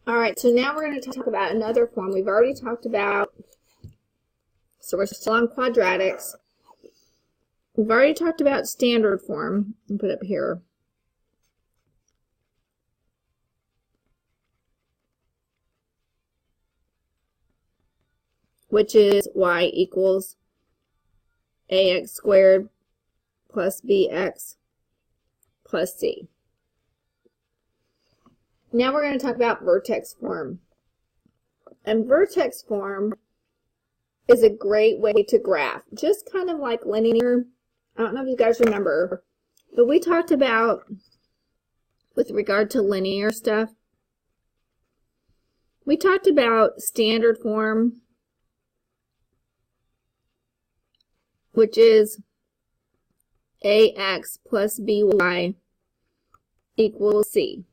All right, so now we're going to talk about another form we've already talked about. So we're still on quadratics. We've already talked about standard form. I'll put it up here. Which is y equals ax squared plus bx plus c. Now we're going to talk about vertex form. And vertex form is a great way to graph, just kind of like linear. I don't know if you guys remember, but we talked about, with regard to linear stuff, we talked about standard form, which is ax plus by equals c.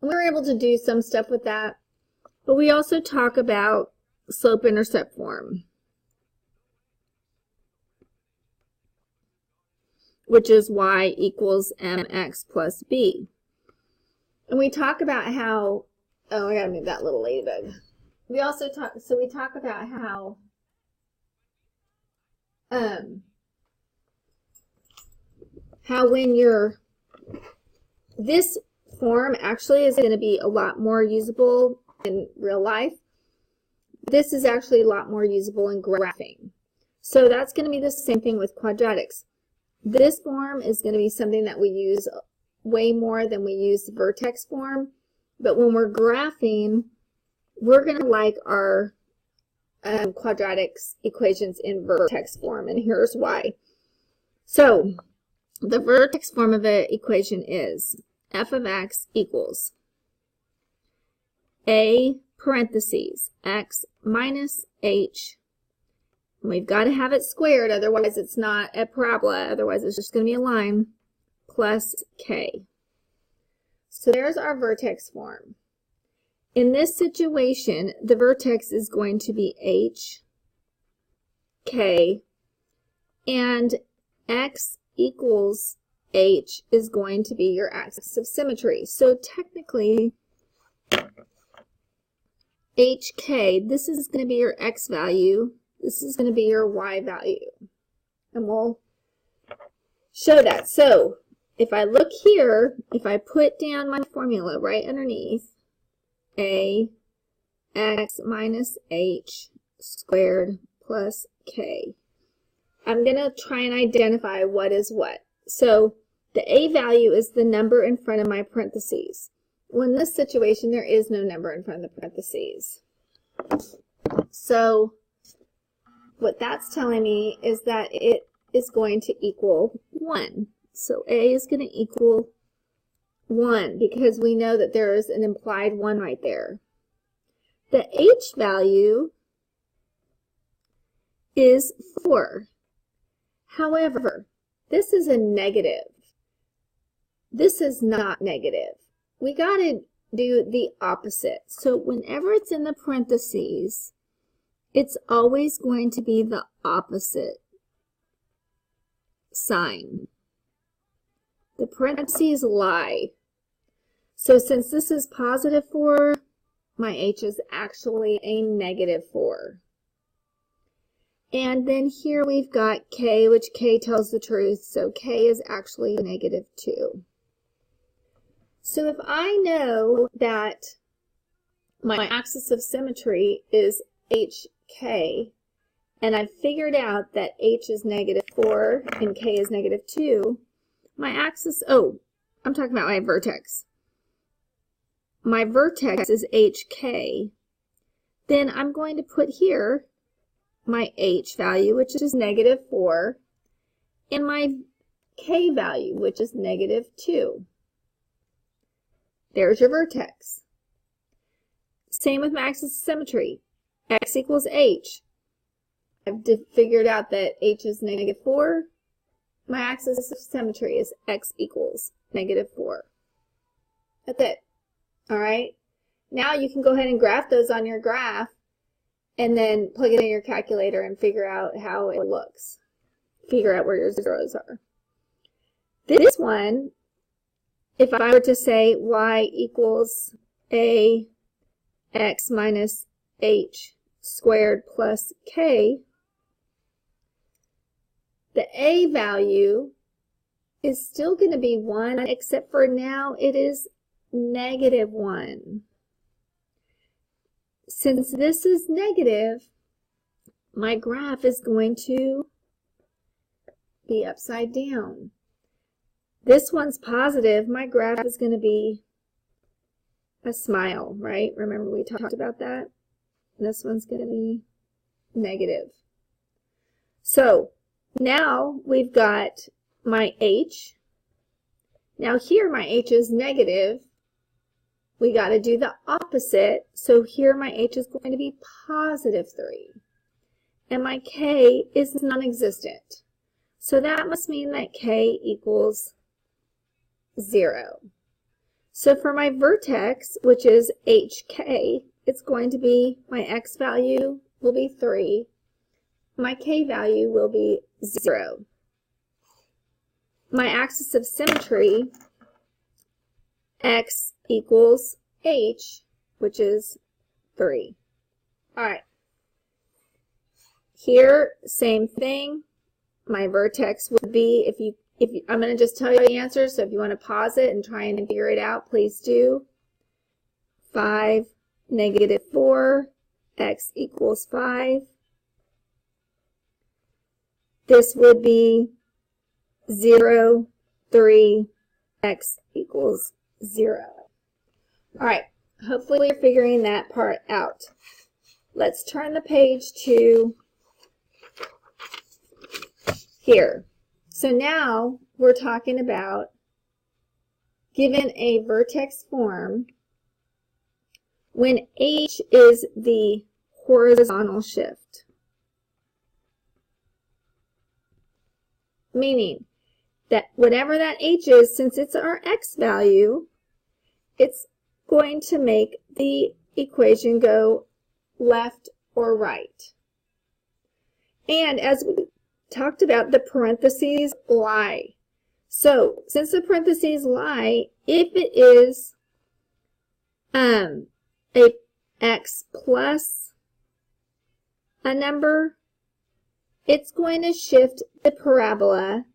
We were able to do some stuff with that, but we also talk about slope-intercept form, which is y equals mx plus b. And we talk about how, oh, I gotta move that little ladybug. We also talk, so we talk about how when you're, this form actually is going to be a lot more usable in real life. This is actually a lot more usable in graphing. So that's going to be the same thing with quadratics. This form is going to be something that we use way more than we use the vertex form. But when we're graphing, we're going to like our quadratics equations in vertex form, and here's why. So the vertex form of the equation is f of x equals a parentheses x minus h. And we've got to have it squared, otherwise it's not a parabola, otherwise it's just going to be a line, plus k. So there's our vertex form. In this situation, the vertex is going to be h, k, and x equals h is going to be your axis of symmetry. So technically, hk, this is going to be your x value, this is going to be your y value. And we'll show that. So if I look here, if I put down my formula right underneath, a x minus h squared plus k, I'm going to try and identify what is what. So the a value is the number in front of my parentheses. Well, in this situation, there is no number in front of the parentheses. So what that's telling me is that it is going to equal 1. So a is going to equal 1 because we know that there is an implied 1 right there. The h value is 4. However, this is a negative. This is not negative. We got to do the opposite. So whenever it's in the parentheses, it's always going to be the opposite sign. The parentheses lie. So since this is positive 4, my h is actually a negative 4. And then here we've got k, which k tells the truth, so k is actually negative 2. So if I know that my axis of symmetry is hk, and I've figured out that h is negative 4 and k is negative 2, my axis, oh, I'm talking about my vertex. My vertex is hk. Then I'm going to put here my h value, which is negative 4, and my k value, which is negative 2. There's your vertex. Same with my axis of symmetry. X equals h. I've figured out that h is negative 4. My axis of symmetry is x equals negative 4. That's it. All right? Now you can go ahead and graph those on your graph and then plug it in your calculator and figure out how it looks. Figure out where your zeros are. This one, if I were to say y equals ax minus h squared plus k, the a value is still going to be 1, except for now it is negative 1. Since this is negative, my graph is going to be upside down. This one's positive, my graph is going to be a smile, right? Remember we talked about that? This one's going to be negative. So now we've got my h. Now here my h is negative. We got to do the opposite. So here my h is going to be positive 3. And my k is non-existent. So that must mean that k equals 0. So for my vertex, which is hk, it's going to be, my x value will be 3. My k value will be 0. My axis of symmetry, x equals h, which is 3. All right. Here, same thing. My vertex would be, I'm going to just tell you the answer, so if you want to pause it and try and figure it out, please do. 5, negative 4, x equals 5. This would be 0, 3, x equals 0. All right, hopefully you're figuring that part out. Let's turn the page to here. So now we're talking about, given a vertex form, when h is the horizontal shift. Meaning that whatever that h is, since it's our x value, it's going to make the equation go left or right. And as we talked about, the parentheses lie. So since the parentheses lie, if it is a x plus a number, it's going to shift the parabola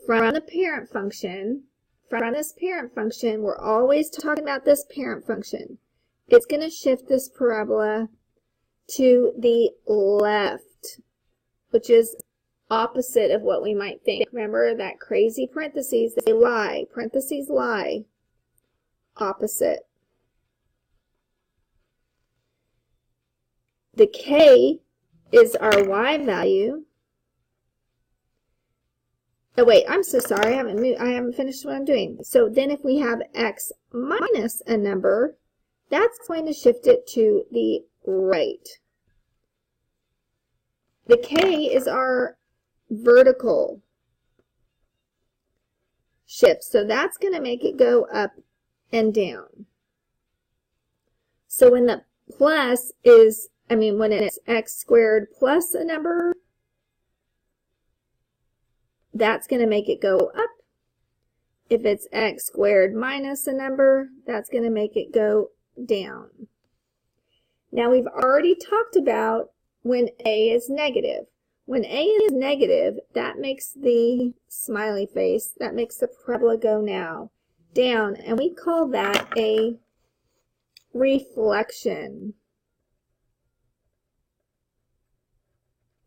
from the parent function. From this parent function, we're always talking about this parent function. It's going to shift this parabola to the left, which is opposite of what we might think. Remember that crazy parentheses, they lie. Parentheses lie. Opposite. The k is our y value. Oh wait, I'm so sorry, I haven't finished what I'm doing. So then if we have x minus a number, that's going to shift it to the right. The k is our vertical shift, so that's going to make it go up and down. So when the plus is, when it's x squared plus a number, that's going to make it go up. If it's x squared minus a number, that's going to make it go down. Now we've already talked about when a is negative. When a is negative, that makes the smiley face, that makes the parabola go now down, and we call that a reflection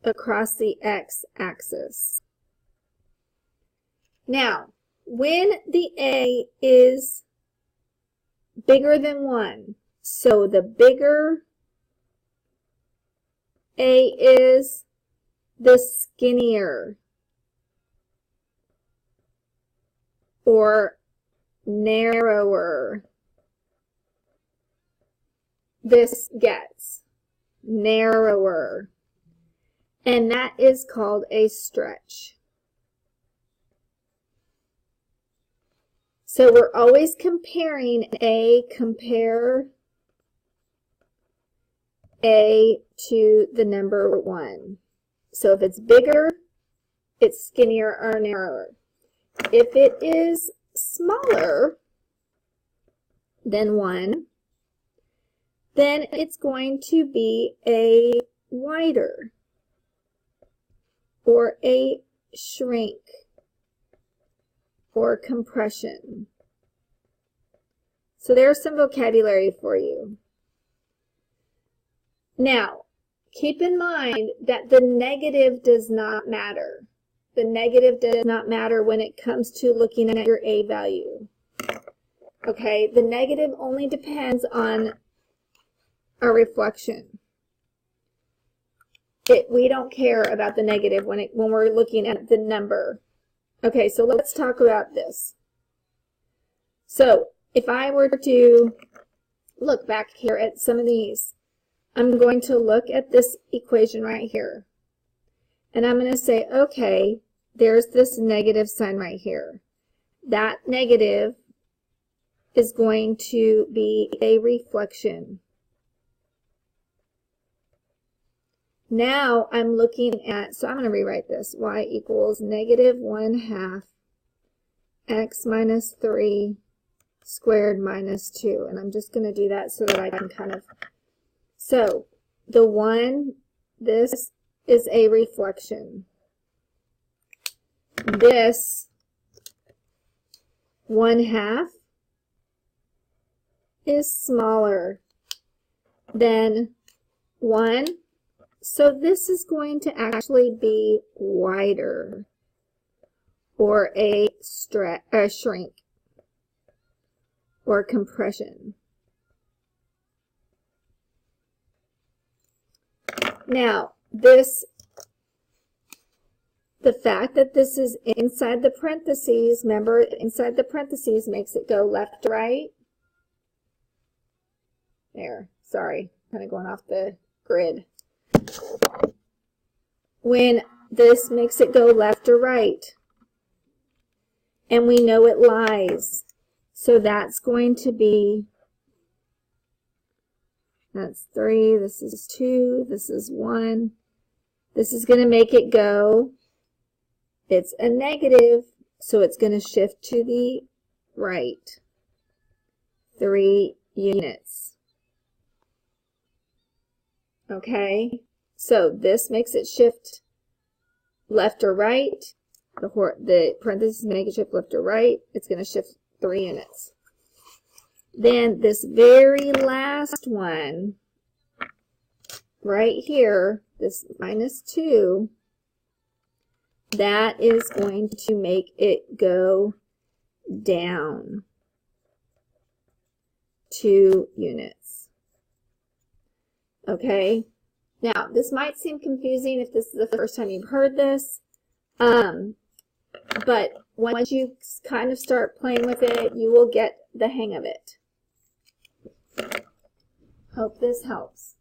across the x-axis. Now, when the a is bigger than 1, so the bigger a is, the skinnier or narrower this gets. Narrower. And that is called a stretch. So we're always comparing compare a to the number 1. So if it's bigger, it's skinnier or narrower. If it is smaller than 1, then it's going to be a wider or a shrink or compression. So there's some vocabulary for you. Now, keep in mind that the negative does not matter. The negative does not matter when it comes to looking at your A value. Okay, the negative only depends on a reflection. We don't care about the negative when we're looking at the number. Okay, so let's talk about this. So if I were to look back here at some of these, I'm going to look at this equation right here. And I'm going to say, okay, there's this negative sign right here. That negative is going to be a reflection. Now I'm looking at, so I'm going to rewrite this. Y equals negative 1/2 x minus 3 squared minus 2. And I'm just going to do that so that I can kind of, so the 1, this is a reflection. This 1/2 is smaller than 1. So this is going to actually be wider or a shrink or compression. Now, the fact that this is inside the parentheses, remember, inside the parentheses makes it go left to right. There, sorry, kind of going off the grid. When this makes it go left or right, and we know it lies, so that's going to be, that's 3, this is 2, this is 1. This is going to make it go, it's a negative, so it's going to shift to the right 3 units. Okay, so this makes it shift left or right. The parentheses make it shift left or right. It's going to shift 3 units. Then this very last one, right here, this minus 2, that is going to make it go down 2 units. Okay, now this might seem confusing if this is the first time you've heard this, but once you kind of start playing with it, you will get the hang of it. Hope this helps.